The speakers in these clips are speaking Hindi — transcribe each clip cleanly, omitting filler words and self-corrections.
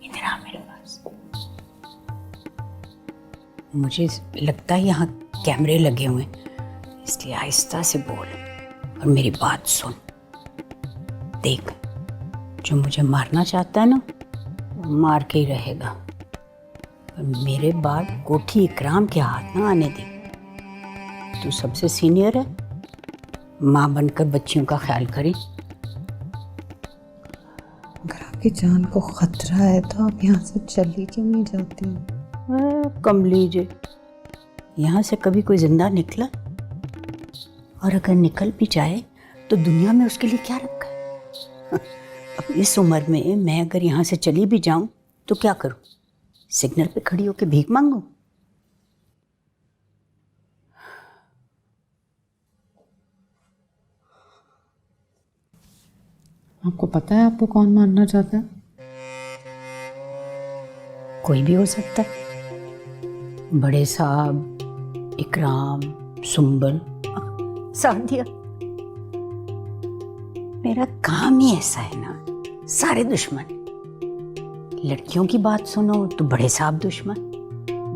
इधर आ मेरे पास। मुझे लगता है यहाँ कैमरे लगे हुए हैं, इसलिए आहिस्ता से बोल और मेरी बात सुन। देख, जो मुझे मारना चाहता है ना, वो मार के ही रहेगा, पर मेरे बाद कोठी इकराम के हाथ ना आने दे। तू सबसे सीनियर है, माँ बनकर बच्चियों का ख्याल करी। अगर आपकी जान को खतरा है तो आप यहाँ से चली क्यों नहीं जाती? कमली जी, यहाँ से कभी कोई जिंदा निकला? और अगर निकल भी जाए तो दुनिया में उसके लिए क्या रखा है? अब इस उम्र में मैं अगर यहाँ से चली भी जाऊं तो क्या करूं? सिग्नल पे खड़ी होकर भीख मांगूं? आपको पता है आपको कौन मारना चाहता है? कोई भी हो सकता है, बड़े साहब, इकराम, सुंबल, सादिया। मेरा काम ही ऐसा है ना, सारे दुश्मन। लड़कियों की बात सुनो तो बड़े साहब दुश्मन,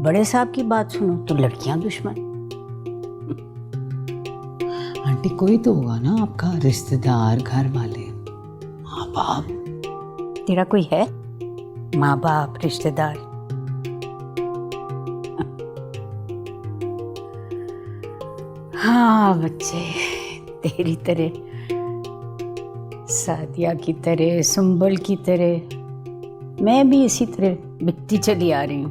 बड़े साहब की बात सुनो तो लड़कियां दुश्मन। आंटी, कोई तो होगा ना आपका रिश्तेदार, घर वाले, माँ बाप। तेरा कोई है? माँ बाप, रिश्तेदार? हाँ बच्चे, तेरी तरह, सादिया की तरह, सुंबल की तरह मैं भी इसी तरह बिकती चली आ रही हूँ।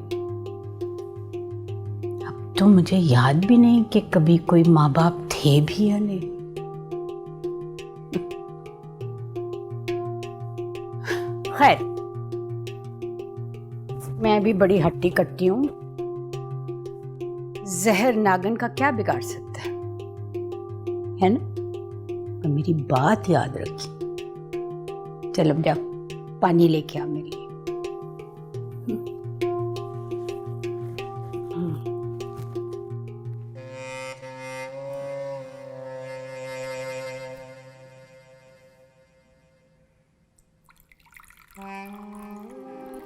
अब तो मुझे याद भी नहीं कि कभी कोई माँ बाप थे भी या नहीं। खैर, मैं भी बड़ी हट्टी कट्टी हूँ। जहर नागन का क्या बिगाड़ सकता है ना? और मेरी बात याद रखी। चल अब जा, पानी लेके आ मेरे लिए।